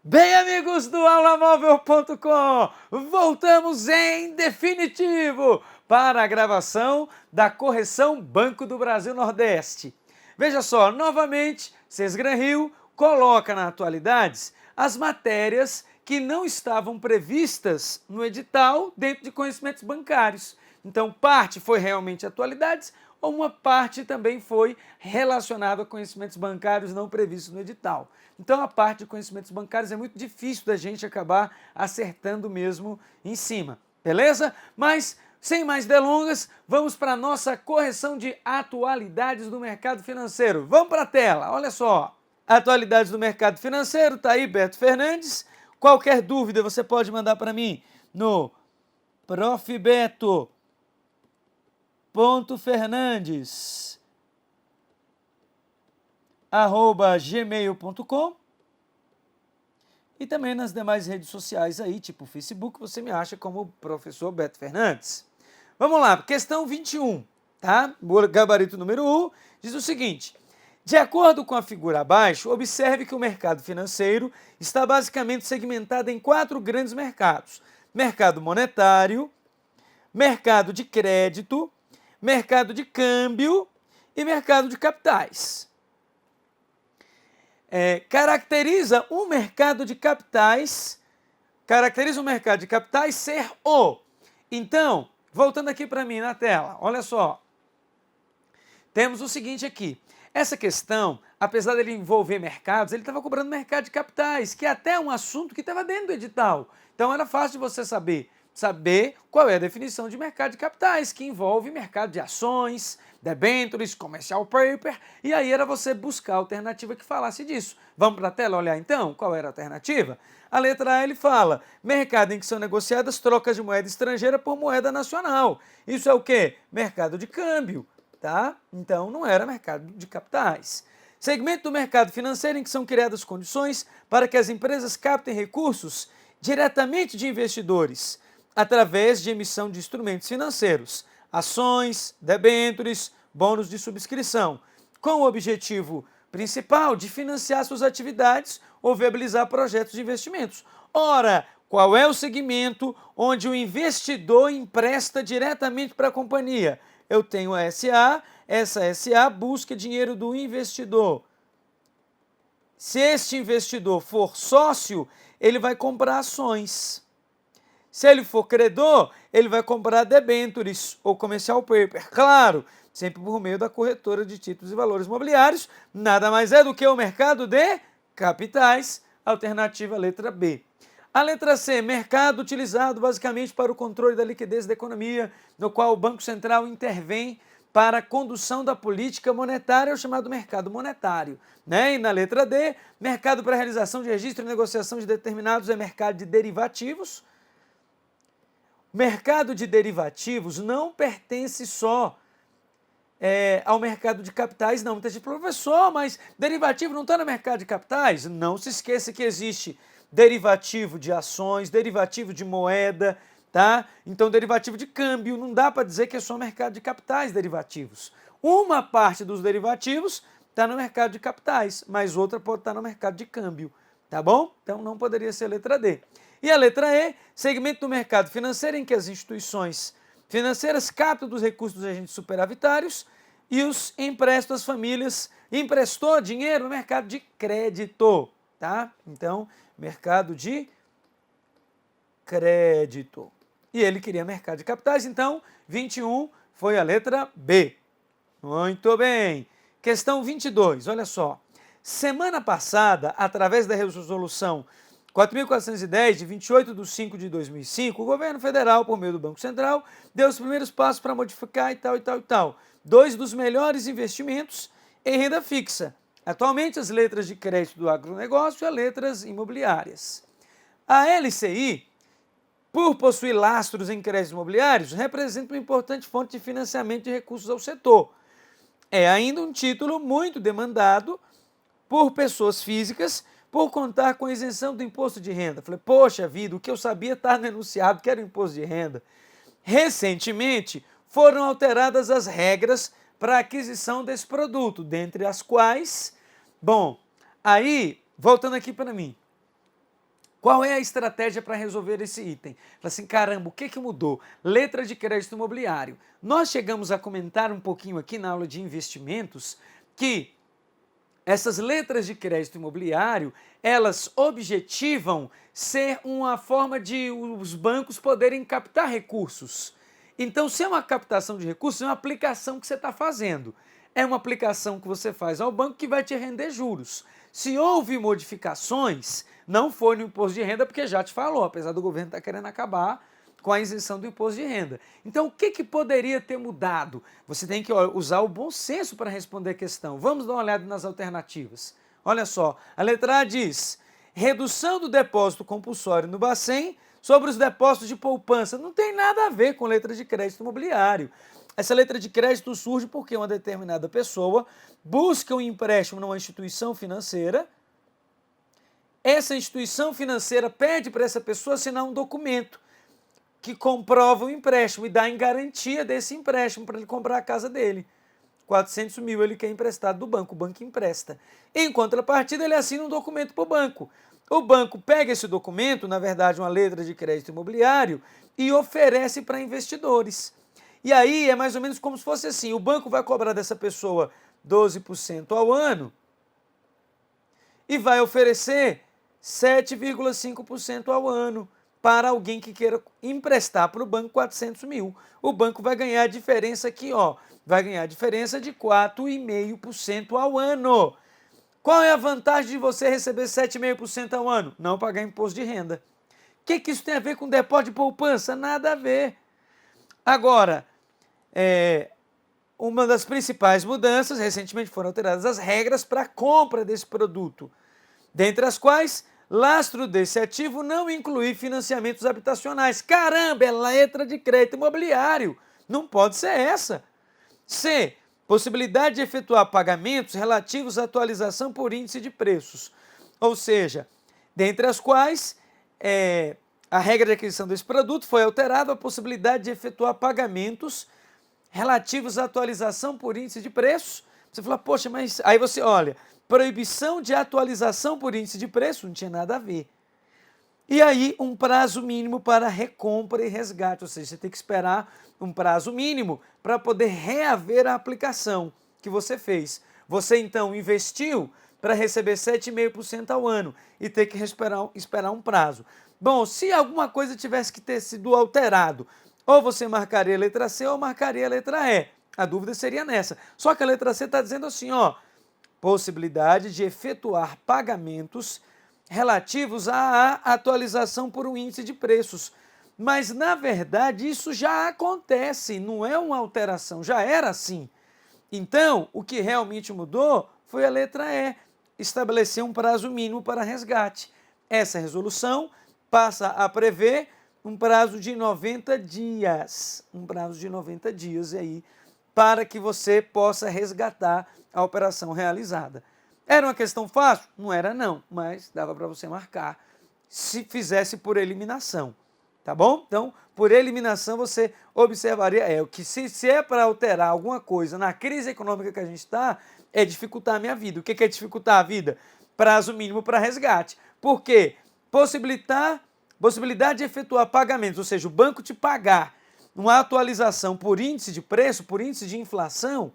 Bem, amigos do aulamóvel.com, voltamos em definitivo para a gravação da correção Banco do Brasil Nordeste. Veja só, novamente, Sesgran Rio coloca na Atualidades as matérias que não estavam previstas no edital dentro de conhecimentos bancários. Então, parte foi realmente Atualidades, ou uma parte também foi relacionada a conhecimentos bancários não previstos no edital. Então, a parte de conhecimentos bancários é muito difícil da gente acabar acertando mesmo em cima, beleza? Mas, sem mais delongas, vamos para a nossa correção de atualidades do mercado financeiro. Vamos para a tela, olha só. Atualidades do mercado financeiro, tá aí Beto Fernandes. Qualquer dúvida você pode mandar para mim no profbeto.fernandes@gmail.com e também nas demais redes sociais aí, tipo Facebook, você me acha como Professor Beto Fernandes. Vamos lá, questão 21, tá? O gabarito número 1 diz o seguinte: de acordo com a figura abaixo, observe que o mercado financeiro está basicamente segmentado em 4 grandes mercados: mercado monetário, mercado de crédito, mercado de câmbio e mercado de capitais. Caracteriza o mercado de capitais ser o. Então, voltando aqui para mim na tela, olha só. Temos o seguinte aqui. Essa questão, apesar dele envolver mercados, ele estava cobrando mercado de capitais, que é até um assunto que estava dentro do edital. Então era fácil de você saber qual é a definição de mercado de capitais, que envolve mercado de ações, debêntures, commercial paper, e aí era você buscar a alternativa que falasse disso. Vamos para a tela olhar então qual era a alternativa? A letra A ele fala, mercado em que são negociadas trocas de moeda estrangeira por moeda nacional. Isso é o quê? Mercado de câmbio, tá? Então não era mercado de capitais. Segmento do mercado financeiro em que são criadas condições para que as empresas captem recursos diretamente de investidores, através de emissão de instrumentos financeiros, ações, debêntures, bônus de subscrição, com o objetivo principal de financiar suas atividades ou viabilizar projetos de investimentos. Ora, qual é o segmento onde o investidor empresta diretamente para a companhia? Eu tenho a SA, essa SA busca dinheiro do investidor. Se este investidor for sócio, ele vai comprar ações. Se ele for credor, ele vai comprar debêntures ou commercial paper. Claro, sempre por meio da corretora de títulos e valores imobiliários, nada mais é do que o mercado de capitais, alternativa letra B. A letra C, mercado utilizado basicamente para o controle da liquidez da economia, no qual o Banco Central intervém para a condução da política monetária, é o chamado mercado monetário. E na letra D, mercado para realização de registro e negociação de determinados é mercado de derivativos. Mercado de derivativos não pertence só ao mercado de capitais, não. Muita gente falou, professor, mas derivativo não está no mercado de capitais? Não se esqueça que existe derivativo de ações, derivativo de moeda, tá? Então, derivativo de câmbio, não dá para dizer que é só mercado de capitais derivativos. Uma parte dos derivativos está no mercado de capitais, mas outra pode estar no mercado de câmbio, tá bom? Então, não poderia ser a letra D. E a letra E, segmento do mercado financeiro em que as instituições financeiras captam dos recursos dos agentes superavitários e os emprestam às famílias. Emprestou dinheiro no mercado de crédito, tá? Então, mercado de crédito. E ele queria mercado de capitais, então 21 foi a letra B. Muito bem. Questão 22, olha só. Semana passada, através da resolução 4.410, de 28 de 5 de 2005, o governo federal, por meio do Banco Central, deu os primeiros passos para modificar e tal. 2 dos melhores investimentos em renda fixa. Atualmente, as letras de crédito do agronegócio e as letras imobiliárias. A LCI, por possuir lastros em créditos imobiliários, representa uma importante fonte de financiamento de recursos ao setor. É ainda um título muito demandado por pessoas físicas, por contar com a isenção do imposto de renda. Falei, poxa vida, o que eu sabia está no enunciado, que era o imposto de renda. Recentemente, foram alteradas as regras para a aquisição desse produto, dentre as quais, bom, aí, voltando aqui para mim, Qual é a estratégia para resolver esse item? Fala assim, caramba, o que mudou? Letra de crédito imobiliário. Nós chegamos a comentar um pouquinho aqui na aula de investimentos que essas letras de crédito imobiliário, elas objetivam ser uma forma de os bancos poderem captar recursos. Então, se é uma captação de recursos, é uma aplicação que você está fazendo. É uma aplicação que você faz ao banco que vai te render juros. Se houve modificações, não foi no imposto de renda, porque já te falou, apesar do governo estar querendo acabar com a isenção do imposto de renda. Então, o que poderia ter mudado? Você tem que usar o bom senso para responder a questão. Vamos dar uma olhada nas alternativas. Olha só, a letra A diz, redução do depósito compulsório no Bacen sobre os depósitos de poupança. Não tem nada a ver com letra de crédito imobiliário. Essa letra de crédito surge porque uma determinada pessoa busca um empréstimo numa instituição financeira. Essa instituição financeira pede para essa pessoa assinar um documento que comprova o empréstimo e dá em garantia desse empréstimo para ele comprar a casa dele. 400 mil ele quer emprestado do banco, o banco empresta. Em contrapartida, ele assina um documento para o banco. O banco pega esse documento, na verdade uma letra de crédito imobiliário, e oferece para investidores. E aí é mais ou menos como se fosse assim, o banco vai cobrar dessa pessoa 12% ao ano e vai oferecer 7,5% ao ano para alguém que queira emprestar para o banco 400 mil. O banco vai ganhar a diferença aqui, ó, vai ganhar a diferença de 4,5% ao ano. Qual é a vantagem de você receber 7,5% ao ano? Não pagar imposto de renda. O que isso tem a ver com depósito de poupança? Nada a ver. Agora, uma das principais mudanças, recentemente foram alteradas as regras para a compra desse produto, dentre as quais, lastro desse ativo não incluir financiamentos habitacionais. Caramba, é letra de crédito imobiliário. Não pode ser essa. C, possibilidade de efetuar pagamentos relativos à atualização por índice de preços. Ou seja, dentre as quais, a regra de aquisição desse produto foi alterada a possibilidade de efetuar pagamentos relativos à atualização por índice de preços. Você fala, poxa, mas aí você olha, proibição de atualização por índice de preço, não tinha nada a ver. E aí, um prazo mínimo para recompra e resgate, ou seja, você tem que esperar um prazo mínimo para poder reaver a aplicação que você fez. Você, então, investiu para receber 7,5% ao ano e ter que esperar um prazo. Bom, se alguma coisa tivesse que ter sido alterado, ou você marcaria a letra C ou marcaria a letra E. A dúvida seria nessa. Só que a letra C está dizendo assim, ó, possibilidade de efetuar pagamentos relativos à atualização por um índice de preços. Mas, na verdade, isso já acontece, não é uma alteração, já era assim. Então, o que realmente mudou foi a letra E, estabelecer um prazo mínimo para resgate. Essa resolução passa a prever um prazo de 90 dias, aí, para que você possa resgatar a operação realizada. Era uma questão fácil? Não era não, mas dava para você marcar, se fizesse por eliminação, tá bom? Então, por eliminação você observaria, que se é para alterar alguma coisa na crise econômica que a gente está, é dificultar a minha vida. O que é dificultar a vida? Prazo mínimo para resgate. Por quê? Possibilidade de efetuar pagamentos, ou seja, o banco te pagar uma atualização por índice de preço, por índice de inflação,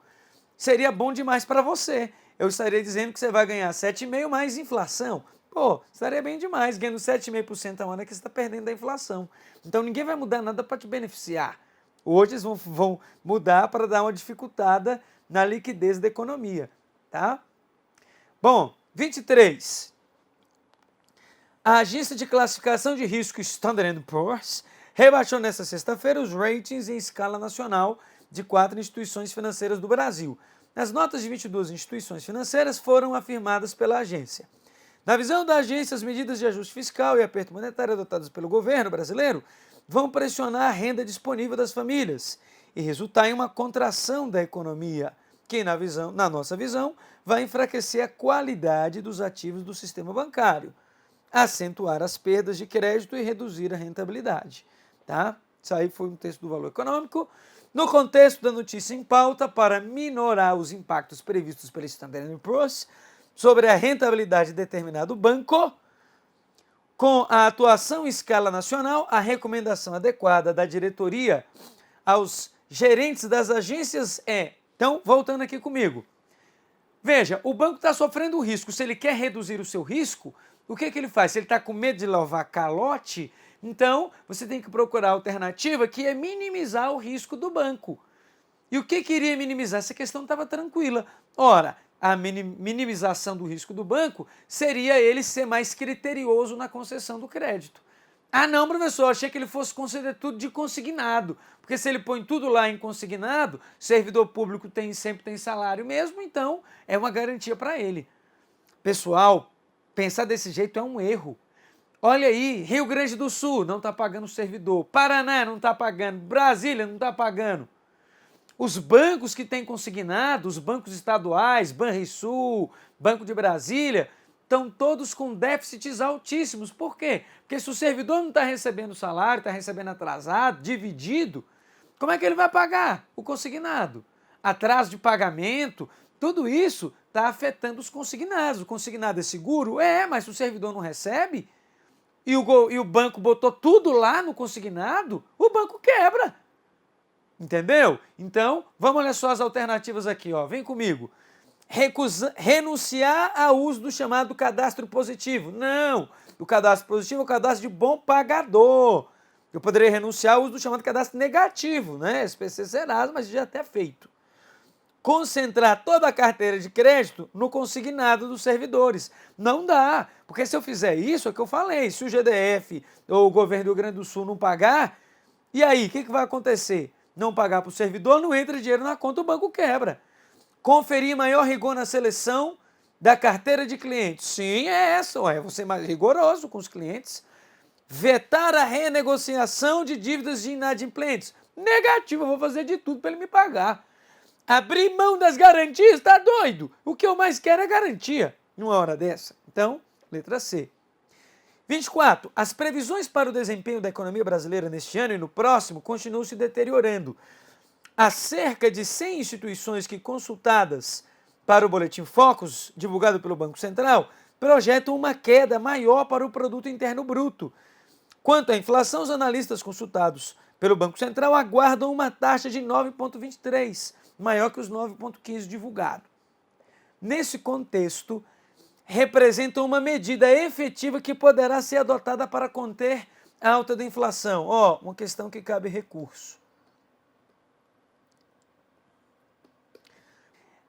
seria bom demais para você. Eu estaria dizendo que você vai ganhar 7,5% mais inflação. Pô, estaria bem demais, ganhando 7,5% ao ano é que você está perdendo da inflação. Então ninguém vai mudar nada para te beneficiar. Hoje eles vão mudar para dar uma dificultada na liquidez da economia, tá? Bom, 23. A agência de classificação de risco Standard & Poor's rebaixou nesta sexta-feira os ratings em escala nacional de 4 instituições financeiras do Brasil. As notas de 22 instituições financeiras foram afirmadas pela agência. Na visão da agência, as medidas de ajuste fiscal e aperto monetário adotadas pelo governo brasileiro vão pressionar a renda disponível das famílias e resultar em uma contração da economia, que, na nossa visão, vai enfraquecer a qualidade dos ativos do sistema bancário, acentuar as perdas de crédito e reduzir a rentabilidade. Tá? Isso aí foi um texto do Valor Econômico. No contexto da notícia em pauta, para minorar os impactos previstos pela Standard & Poor's sobre a rentabilidade de determinado banco, Com a atuação em escala nacional, a recomendação adequada da diretoria aos gerentes das agências é... Então, voltando aqui comigo. Veja, o banco está sofrendo risco. Se ele quer reduzir o seu risco, o que ele faz? Se ele está com medo de levar calote, então você tem que procurar a alternativa que é minimizar o risco do banco. E o que iria minimizar? Essa questão estava tranquila. Ora, a minimização do risco do banco seria ele ser mais criterioso na concessão do crédito. Ah não, professor, achei que ele fosse conceder tudo de consignado, porque se ele põe tudo lá em consignado, servidor público sempre tem salário mesmo, então é uma garantia para ele. Pessoal, pensar desse jeito é um erro. Olha aí, Rio Grande do Sul não está pagando o servidor, Paraná não está pagando, Brasília não está pagando. Os bancos que têm consignado, os bancos estaduais, Banrisul, Banco de Brasília, estão todos com déficits altíssimos. Por quê? Porque se o servidor não está recebendo salário, está recebendo atrasado, dividido, como é que ele vai pagar o consignado? Atraso de pagamento, tudo isso está afetando os consignados. O consignado é seguro? É, mas se o servidor não recebe e o banco botou tudo lá no consignado, o banco quebra. Entendeu? Então, vamos olhar só as alternativas aqui, ó. Vem comigo. Renunciar ao uso do chamado cadastro positivo. Não, o cadastro positivo é o cadastro de bom pagador. Eu poderia renunciar ao uso do chamado cadastro negativo, né? SPC Serasa, mas já até feito. Concentrar toda a carteira de crédito no consignado dos servidores. Não dá, porque se eu fizer isso, é o que eu falei, se o GDF ou o governo do Rio Grande do Sul não pagar, e aí, o que vai acontecer? Não pagar para o servidor, não entra dinheiro na conta, o banco quebra. Conferir maior rigor na seleção da carteira de clientes. Sim, é essa, é você mais rigoroso com os clientes. Vetar a renegociação de dívidas de inadimplentes. Negativo, eu vou fazer de tudo para ele me pagar. Abrir mão das garantias, tá doido? O que eu mais quero é garantia numa hora dessa. Então, letra C. 24. As previsões para o desempenho da economia brasileira neste ano e no próximo continuam se deteriorando. Há cerca de 100 instituições que, consultadas para o Boletim Focus, divulgado pelo Banco Central, projetam uma queda maior para o Produto Interno Bruto. Quanto à inflação, os analistas consultados pelo Banco Central aguardam uma taxa de 9,23, maior que os 9,15 divulgado. Nesse contexto, representa uma medida efetiva que poderá ser adotada para conter a alta da inflação. Uma questão que cabe recurso.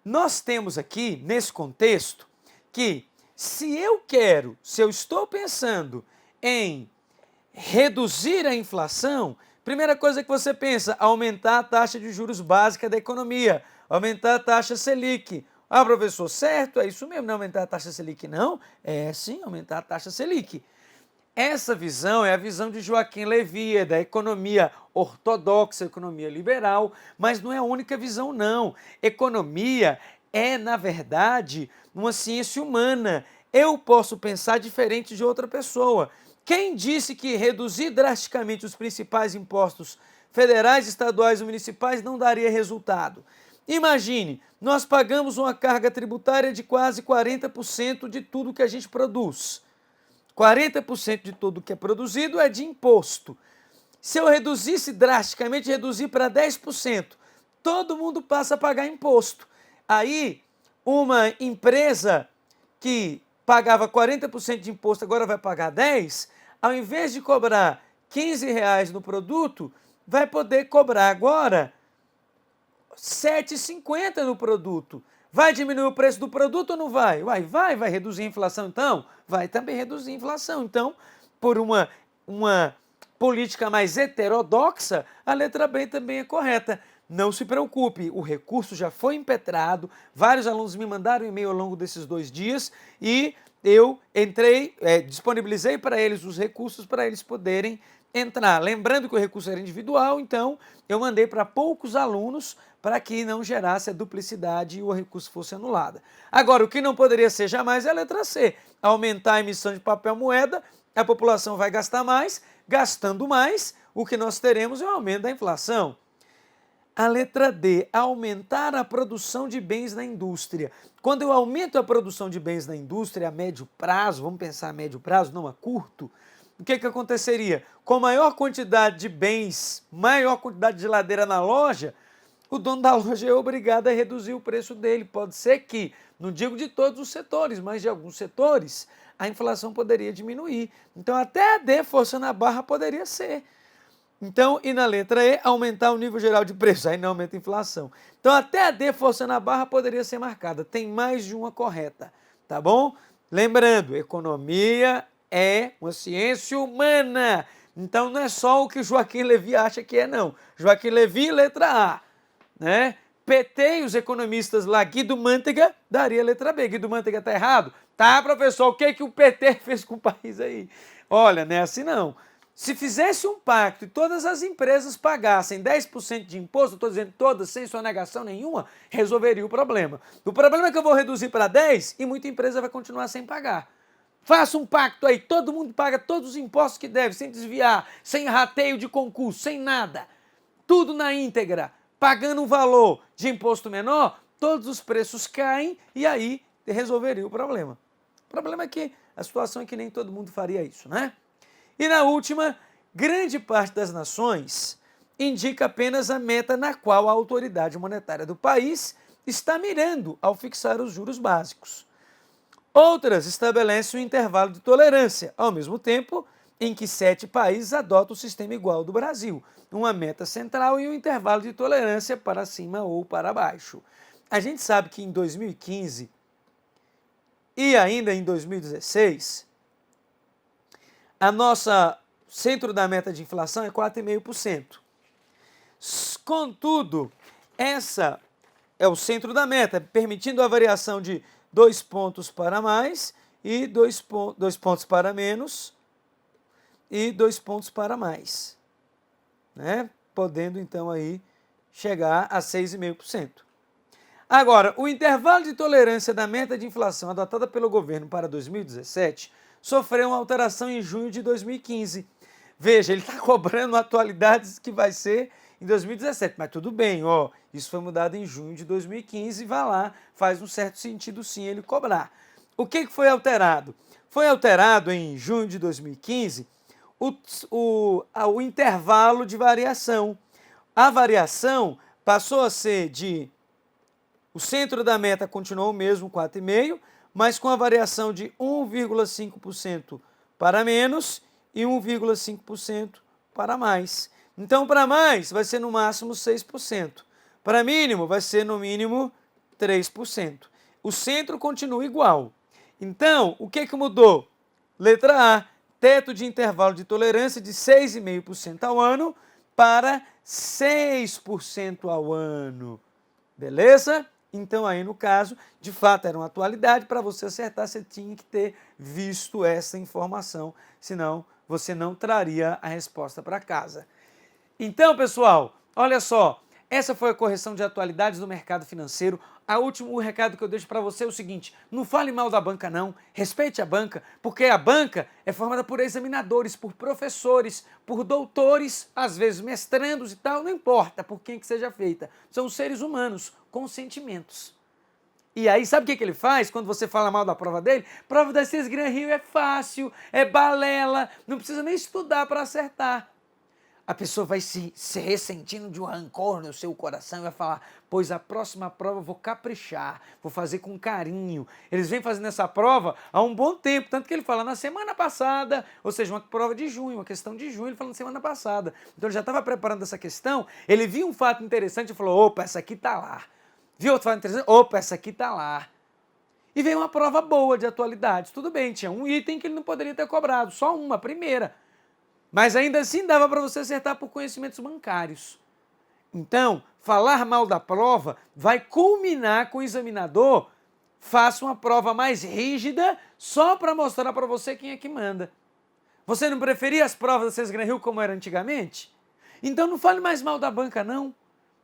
Nós temos aqui, nesse contexto, que se eu estou pensando em reduzir a inflação, primeira coisa que você pensa, aumentar a taxa de juros básica da economia, aumentar a taxa Selic. Ah, professor, certo, é isso mesmo, não aumentar a taxa Selic, não? É sim, aumentar a taxa Selic. Essa visão é a visão de Joaquim Levy, da economia ortodoxa, economia liberal, mas não é a única visão, não. Economia é, na verdade, uma ciência humana. Eu posso pensar diferente de outra pessoa. Quem disse que reduzir drasticamente os principais impostos federais, estaduais e municipais não daria resultado? Imagine, nós pagamos uma carga tributária de quase 40% de tudo que a gente produz. 40% de tudo que é produzido é de imposto. Se eu reduzisse drasticamente, reduzir para 10%, todo mundo passa a pagar imposto. Aí, uma empresa que pagava 40% de imposto, agora vai pagar 10%, ao invés de cobrar R$ 15 no produto, vai poder cobrar agora R$ 7,50 no produto. Vai diminuir o preço do produto ou não vai? Vai reduzir a inflação então? Vai também reduzir a inflação. Então, por uma política mais heterodoxa, a letra B também é correta. Não se preocupe, o recurso já foi impetrado, vários alunos me mandaram e-mail ao longo desses 2 dias e eu disponibilizei para eles os recursos para eles poderem entrar. Lembrando que o recurso era individual, então eu mandei para poucos alunos para que não gerasse a duplicidade e o recurso fosse anulado. Agora, o que não poderia ser jamais é a letra C. Aumentar a emissão de papel moeda, a população vai gastar mais, gastando mais, o que nós teremos é o aumento da inflação. A letra D, aumentar a produção de bens na indústria. Quando eu aumento a produção de bens na indústria a médio prazo, vamos pensar a médio prazo, não a curto, o que aconteceria? Com maior quantidade de bens, maior quantidade de geladeira na loja, o dono da loja é obrigado a reduzir o preço dele. Pode ser que, não digo de todos os setores, mas de alguns setores, a inflação poderia diminuir. Então até a D, forçando a barra, poderia ser. Então, e na letra E, aumentar o nível geral de preço, aí não aumenta a inflação. Então até a D, forçando a barra, poderia ser marcada. Tem mais de uma correta, tá bom? Lembrando, economia é uma ciência humana. Então não é só o que Joaquim Levy acha que é, não. Joaquim Levy, letra A, né? PT e os economistas lá, Guido Mantega, daria a letra B. Guido Mantega tá errado? Tá, professor, o que o PT fez com o país aí? Olha, não é assim não. Se fizesse um pacto e todas as empresas pagassem 10% de imposto, estou dizendo todas, sem sonegação nenhuma, resolveria o problema. O problema é que eu vou reduzir para 10% e muita empresa vai continuar sem pagar. Faça um pacto aí, todo mundo paga todos os impostos que deve, sem desviar, sem rateio de concurso, sem nada. Tudo na íntegra, pagando um valor de imposto menor, todos os preços caem e aí resolveria o problema. O problema é que a situação é que nem todo mundo faria isso, né? E na última, grande parte das nações indica apenas a meta na qual a autoridade monetária do país está mirando ao fixar os juros básicos. Outras estabelecem um intervalo de tolerância, ao mesmo tempo em que 7 países adotam o sistema igual ao do Brasil, uma meta central e um intervalo de tolerância para cima ou para baixo. A gente sabe que em 2015 e ainda em 2016, a nossa centro da meta de inflação é 4,5%. Contudo, essa é o centro da meta, permitindo a variação de 2 pontos para mais e 2 pontos para menos e 2 pontos para mais, né? Podendo então aí chegar a 6,5%. Agora, o intervalo de tolerância da meta de inflação adotada pelo governo para 2017 sofreu uma alteração em junho de 2015. Veja, ele está cobrando atualidades que vai ser em 2017, mas tudo bem, ó, isso foi mudado em junho de 2015, vai lá, faz um certo sentido sim ele cobrar. O que foi alterado? Foi alterado em junho de 2015 o intervalo de variação. A variação passou a ser de... O centro da meta continuou o mesmo, 4,5%, mas com a variação de 1,5% para menos e 1,5% para mais. Então, para mais, vai ser no máximo 6%. Para mínimo, vai ser no mínimo 3%. O centro continua igual. Então, o que mudou? Letra A, teto de intervalo de tolerância de 6,5% ao ano para 6% ao ano. Beleza? Então, aí no caso, de fato, era uma atualidade. Para você acertar, você tinha que ter visto essa informação, senão você não traria a resposta para casa. Então, pessoal, olha só, essa foi a correção de atualidades do mercado financeiro. O recado que eu deixo para você é o seguinte: não fale mal da banca não, respeite a banca, porque a banca é formada por examinadores, por professores, por doutores, às vezes mestrandos e tal, não importa por quem que seja feita. São seres humanos com sentimentos. E aí, sabe o que ele faz quando você fala mal da prova dele? Prova da Ciências Gran-Rio é fácil, é balela, não precisa nem estudar para acertar. A pessoa vai se ressentindo de um rancor no seu coração e vai falar: pois a próxima prova eu vou caprichar, vou fazer com carinho. Eles vêm fazendo essa prova há um bom tempo, tanto que ele fala na semana passada, ou seja, uma prova de junho, uma questão de junho, ele fala na semana passada. Então ele já estava preparando essa questão, ele viu um fato interessante e falou: opa, essa aqui tá lá. Viu outro fato interessante? Opa, essa aqui tá lá. E veio uma prova boa de atualidades. Tudo bem, tinha um item que ele não poderia ter cobrado, só uma, a primeira. Mas ainda assim dava para você acertar por conhecimentos bancários. Então, falar mal da prova vai culminar com o examinador faça uma prova mais rígida só para mostrar para você quem é que manda. Você não preferia as provas da Ciências Gran-Rio como era antigamente? Então não fale mais mal da banca não,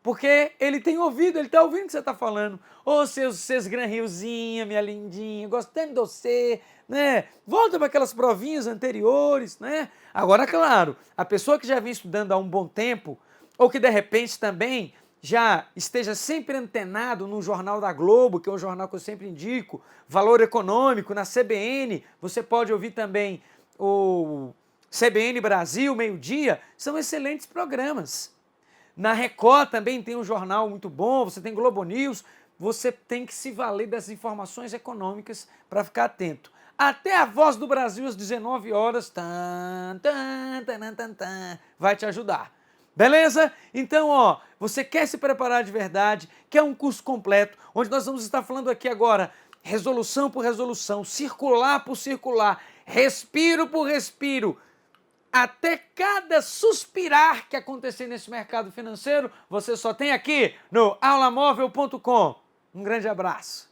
porque ele tem ouvido, ele está ouvindo o que você está falando. Ô, Ciências Gran-Riozinha, minha lindinha, gostando de você, né? Volta para aquelas provinhas anteriores, né? Agora, claro, a pessoa que já vem estudando há um bom tempo, ou que de repente também já esteja sempre antenado no Jornal da Globo, que é um jornal que eu sempre indico, Valor Econômico, na CBN, você pode ouvir também o CBN Brasil, meio-dia, são excelentes programas. Na Record também tem um jornal muito bom, você tem Globo News, você tem que se valer das informações econômicas para ficar atento. Até a Voz do Brasil às 19 horas, vai te ajudar. Beleza? Então, ó, você quer se preparar de verdade, quer um curso completo, onde nós vamos estar falando aqui agora, resolução por resolução, circular por circular, respiro por respiro, até cada suspirar que acontecer nesse mercado financeiro, você só tem aqui no aulamóvel.com. Um grande abraço.